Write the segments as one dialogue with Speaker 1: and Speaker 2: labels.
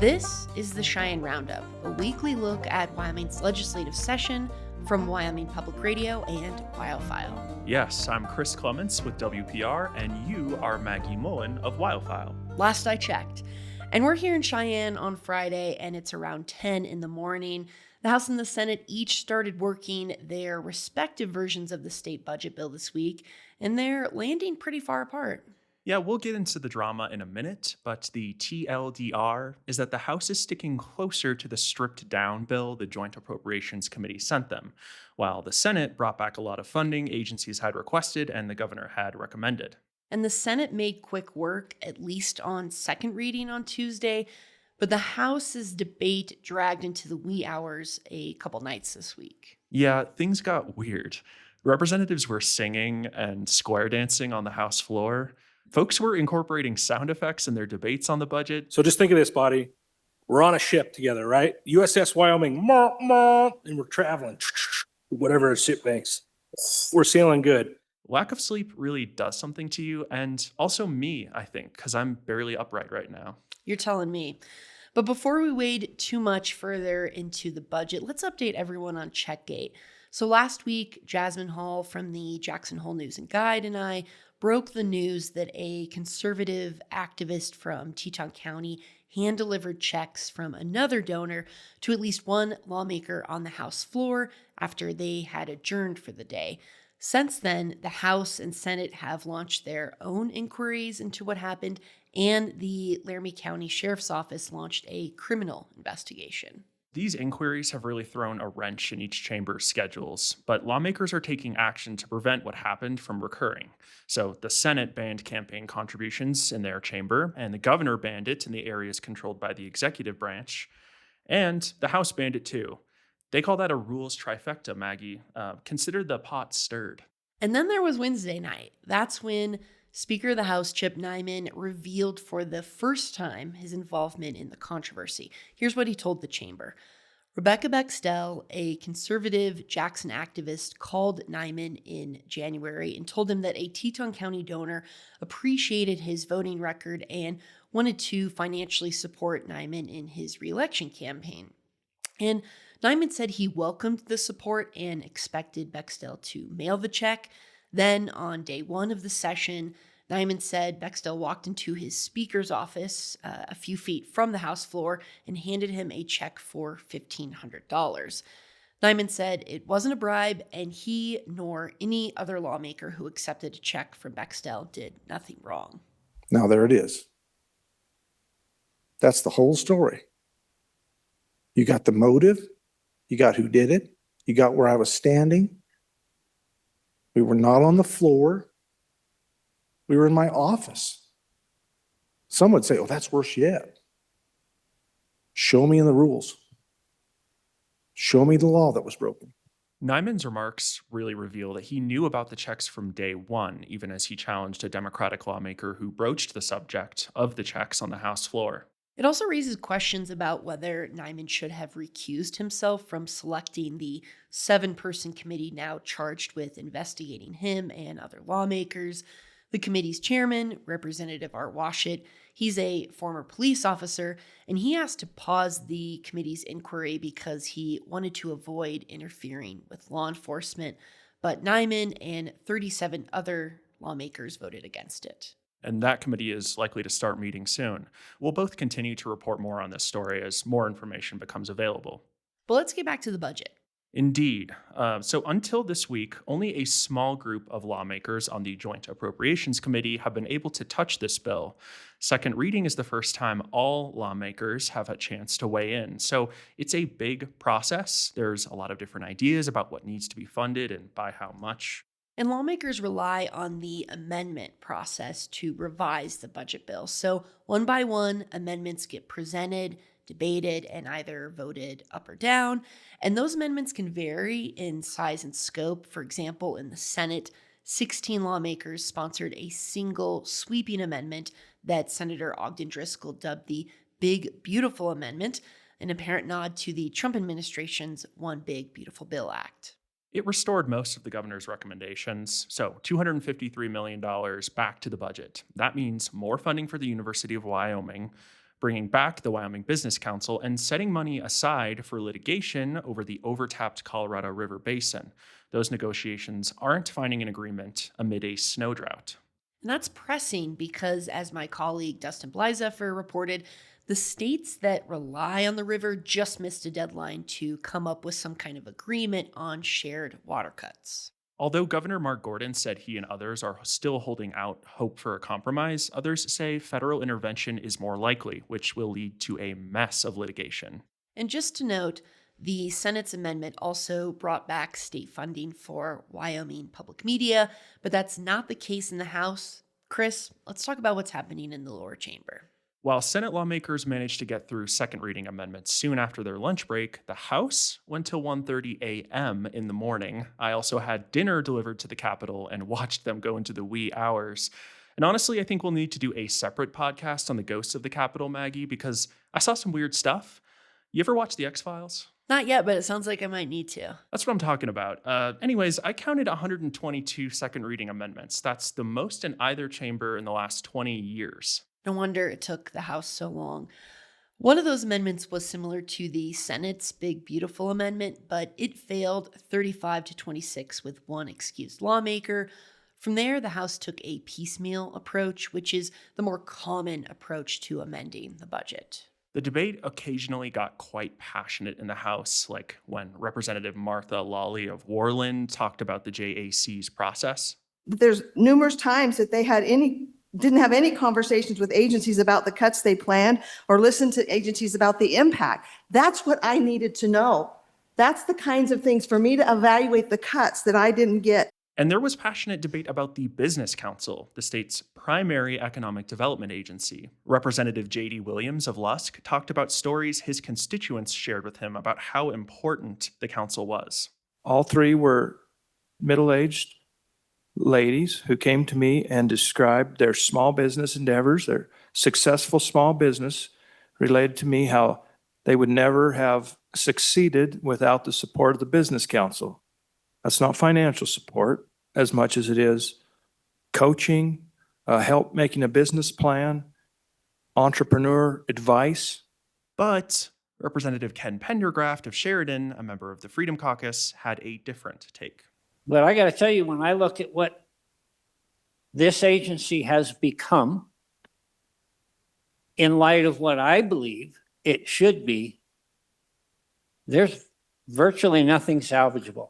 Speaker 1: This is the Cheyenne Roundup, a weekly look at Wyoming's legislative session from Wyoming Public Radio and WyoFile.
Speaker 2: Yes, I'm Chris Clements with WPR, and you are Maggie Mullen of WyoFile.
Speaker 1: Last I checked. And we're here in Cheyenne on Friday, and it's around 10 in the morning. The House and the Senate each started working their respective versions of the state budget bill this week, and they're landing pretty far apart.
Speaker 2: Yeah, we'll get into the drama in a minute, but the TLDR is that the House is sticking closer to the stripped down bill the Joint Appropriations Committee sent them, while the Senate brought back a lot of funding agencies had requested and the governor had recommended.
Speaker 1: And the Senate made quick work, at least on second reading on Tuesday, but the House's debate dragged into the wee hours a couple nights this week.
Speaker 2: Yeah, things got weird. Representatives were singing and square dancing on the House floor. Folks were incorporating sound effects in their debates on the budget.
Speaker 3: So just think of this, buddy. We're on a ship together, right? USS Wyoming, and we're traveling, whatever a ship makes. We're sailing good.
Speaker 2: Lack of sleep really does something to you, and also me, I think, because I'm barely upright right now.
Speaker 1: You're telling me. But before we wade too much further into the budget, let's update everyone on Checkgate. So last week, Jasmine Hall from the Jackson Hole News and Guide and I broke the news that a conservative activist from Teton County hand-delivered checks from another donor to at least one lawmaker on the House floor after they had adjourned for the day. Since then, the House and Senate have launched their own inquiries into what happened, and the Laramie County Sheriff's Office launched a criminal investigation.
Speaker 2: These inquiries have really thrown a wrench in each chamber's schedules, but lawmakers are taking action to prevent what happened from recurring. So the Senate banned campaign contributions in their chamber, and the governor banned it in the areas controlled by the executive branch, and the House banned it too. They call that a rules trifecta, Maggie. Consider the pot stirred.
Speaker 1: And then there was Wednesday night. That's when Speaker of the House, Chip Nyman, revealed for the first time his involvement in the controversy. Here's what he told the chamber. Rebecca Bextel, a conservative Jackson activist, called Nyman in January and told him that a Teton County donor appreciated his voting record and wanted to financially support Nyman in his reelection campaign. And Nyman said he welcomed the support and expected Bextel to mail the check. Then, on day one of the session, Nyman said Bextel walked into his speaker's office a few feet from the House floor and handed him a check for $1,500. Nyman said it wasn't a bribe, and he nor any other lawmaker who accepted a check from Bextel did nothing wrong.
Speaker 4: Now there it is. That's the whole story. You got the motive, you got who did it, you got where I was standing. We were not on the floor. We were in my office. Some would say, oh, that's worse yet. Show me in the rules. Show me the law that was broken.
Speaker 2: Nyman's remarks really reveal that he knew about the checks from day one, even as he challenged a Democratic lawmaker who broached the subject of the checks on the House floor.
Speaker 1: It also raises questions about whether Nyman should have recused himself from selecting the 7-person committee now charged with investigating him and other lawmakers. The committee's chairman, Representative Art Washit, he's a former police officer, and he asked to pause the committee's inquiry because he wanted to avoid interfering with law enforcement. But Nyman and 37 other lawmakers voted against it.
Speaker 2: And that committee is likely to start meeting soon. We'll both continue to report more on this story as more information becomes available.
Speaker 1: But let's get back to the budget.
Speaker 2: Indeed. So until this week, only a small group of lawmakers on the Joint Appropriations Committee have been able to touch this bill. Second reading is the first time all lawmakers have a chance to weigh in. So it's a big process. There's a lot of different ideas about what needs to be funded and by how much.
Speaker 1: And lawmakers rely on the amendment process to revise the budget bill. So one by one, amendments get presented, debated, and either voted up or down. And those amendments can vary in size and scope. For example, in the Senate, 16 lawmakers sponsored a single sweeping amendment that Senator Ogden Driscoll dubbed the Big Beautiful Amendment, an apparent nod to the Trump administration's One Big Beautiful Bill Act.
Speaker 2: It restored most of the governor's recommendations, so $253 million back to the budget. That means more funding for the University of Wyoming, bringing back the Wyoming Business Council and setting money aside for litigation over the overtapped Colorado River Basin. Those negotiations aren't finding an agreement amid a snow drought.
Speaker 1: And that's pressing because, as my colleague Dustin Blyzeffer reported, the states that rely on the river just missed a deadline to come up with some kind of agreement on shared water cuts.
Speaker 2: Although Governor Mark Gordon said he and others are still holding out hope for a compromise, others say federal intervention is more likely, which will lead to a mess of litigation.
Speaker 1: And just to note, the Senate's amendment also brought back state funding for Wyoming public media, but that's not the case in the House. Chris, let's talk about what's happening in the lower chamber.
Speaker 2: While Senate lawmakers managed to get through second reading amendments soon after their lunch break, the House went till 1:30 a.m. in the morning. I also had dinner delivered to the Capitol and watched them go into the wee hours. And honestly, I think we'll need to do a separate podcast on the ghosts of the Capitol, Maggie, because I saw some weird stuff. You ever watch The X-Files?
Speaker 1: Not yet, but it sounds like I might need to.
Speaker 2: That's what I'm talking about. Anyways, I counted 122 second reading amendments. That's the most in either chamber in the last 20 years.
Speaker 1: No wonder it took the House so long. One of those amendments was similar to the Senate's Big Beautiful Amendment, but it failed 35-26 with one excused lawmaker. From there, the House took a piecemeal approach, which is the more common approach to amending the budget.
Speaker 2: The debate occasionally got quite passionate in the House, like when Representative Martha Lawley of Worland talked about the JAC's process.
Speaker 5: There's numerous times that they didn't have any conversations with agencies about the cuts they planned or listened to agencies about the impact. That's what I needed to know. That's the kinds of things for me to evaluate the cuts that I didn't get.
Speaker 2: And there was passionate debate about the Business Council, the state's primary economic development agency. Representative J.D. Williams of Lusk talked about stories his constituents shared with him about how important the council was.
Speaker 6: All three were middle-aged ladies who came to me and described their small business endeavors, their successful small business, related to me how they would never have succeeded without the support of the Business Council. That's not financial support as much as it is coaching, help making a business plan, entrepreneur advice.
Speaker 2: But Representative Ken Pendergraft of Sheridan, a member of the Freedom Caucus, had a different take.
Speaker 7: But I got to tell you, when I look at what this agency has become, in light of what I believe it should be, there's virtually nothing salvageable.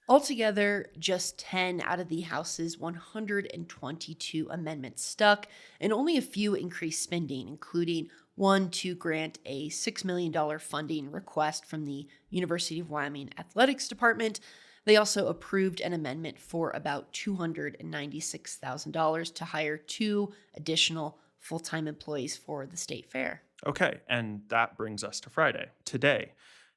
Speaker 1: Altogether, just 10 out of the House's 122 amendments stuck, and only a few increased spending, including one to grant a $6 million funding request from the University of Wyoming Athletics Department. They also approved an amendment for about $296,000 to hire 2 additional full-time employees for the state fair.
Speaker 2: Okay, and that brings us to Friday, today.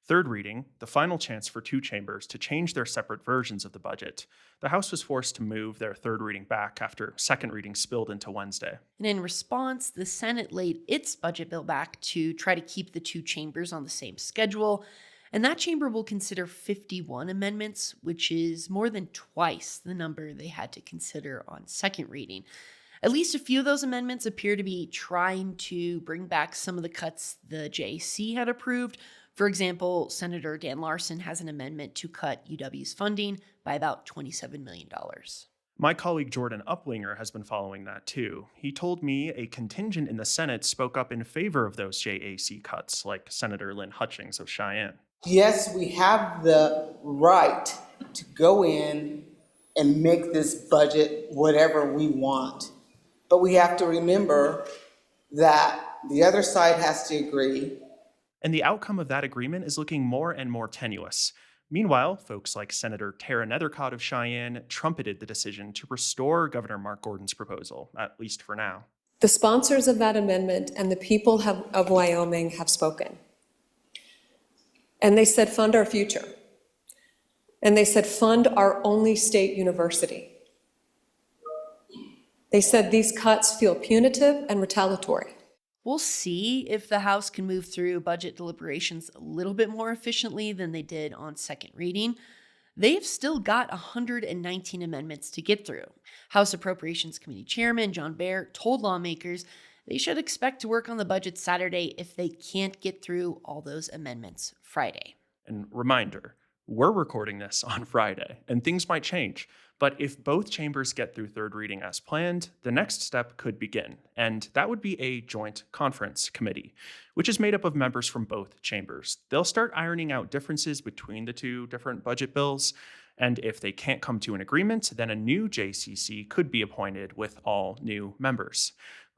Speaker 2: Third reading, the final chance for 2 chambers to change their separate versions of the budget. The House was forced to move their third reading back after second reading spilled into Wednesday.
Speaker 1: And in response, the Senate laid its budget bill back to try to keep the 2 chambers on the same schedule. And that chamber will consider 51 amendments, which is more than twice the number they had to consider on second reading. At least a few of those amendments appear to be trying to bring back some of the cuts the JAC had approved. For example, Senator Dan Larson has an amendment to cut UW's funding by about $27 million.
Speaker 2: My colleague Jordan Uplinger has been following that too. He told me a contingent in the Senate spoke up in favor of those JAC cuts, like Senator Lynn Hutchings of Cheyenne.
Speaker 8: Yes, we have the right to go in and make this budget whatever we want. But we have to remember that the other side has to agree.
Speaker 2: And the outcome of that agreement is looking more and more tenuous. Meanwhile, folks like Senator Tara Nethercott of Cheyenne trumpeted the decision to restore Governor Mark Gordon's proposal, at least for now.
Speaker 9: The sponsors of that amendment and the people of Wyoming have spoken. And they said, fund our future. And they said, fund our only state university. They said these cuts feel punitive and retaliatory.
Speaker 1: We'll see if the House can move through budget deliberations a little bit more efficiently than they did on second reading. They've still got 119 amendments to get through. House Appropriations Committee Chairman John Baer told lawmakers they should expect to work on the budget Saturday if they can't get through all those amendments Friday.
Speaker 2: And reminder, we're recording this on Friday, and things might change. But if both chambers get through third reading as planned, the next step could begin, and that would be a joint conference committee, which is made up of members from both chambers. They'll start ironing out differences between the two different budget bills, and if they can't come to an agreement, then a new JCC could be appointed with all new members.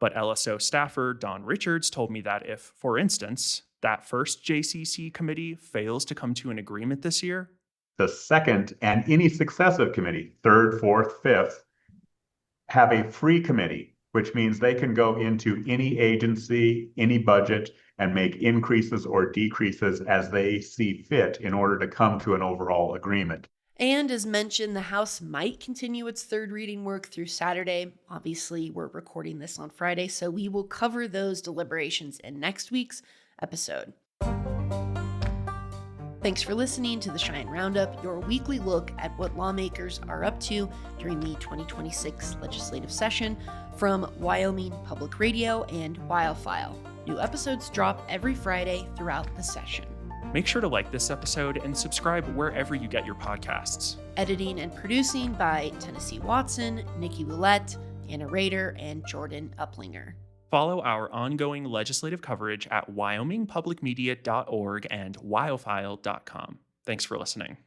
Speaker 2: But LSO staffer Don Richards told me that if, for instance, that first JCC committee fails to come to an agreement this year,
Speaker 10: the second and any successive committee, third, fourth, fifth, have a free committee, which means they can go into any agency, any budget, and make increases or decreases as they see fit in order to come to an overall agreement.
Speaker 1: And as mentioned, the House might continue its third reading work through Saturday. Obviously, we're recording this on Friday, so we will cover those deliberations in next week's episode. Thanks for listening to the Cheyenne Roundup, your weekly look at what lawmakers are up to during the 2026 legislative session from Wyoming Public Radio and WyoFile. New episodes drop every Friday throughout the session.
Speaker 2: make sure to like this episode and subscribe wherever you get your podcasts.
Speaker 1: Editing and producing by Tennessee Watson, Nikki Willette, Anna Rader, and Jordan Uplinger.
Speaker 2: Follow our ongoing legislative coverage at wyomingpublicmedia.org and wyofile.com. Thanks for listening.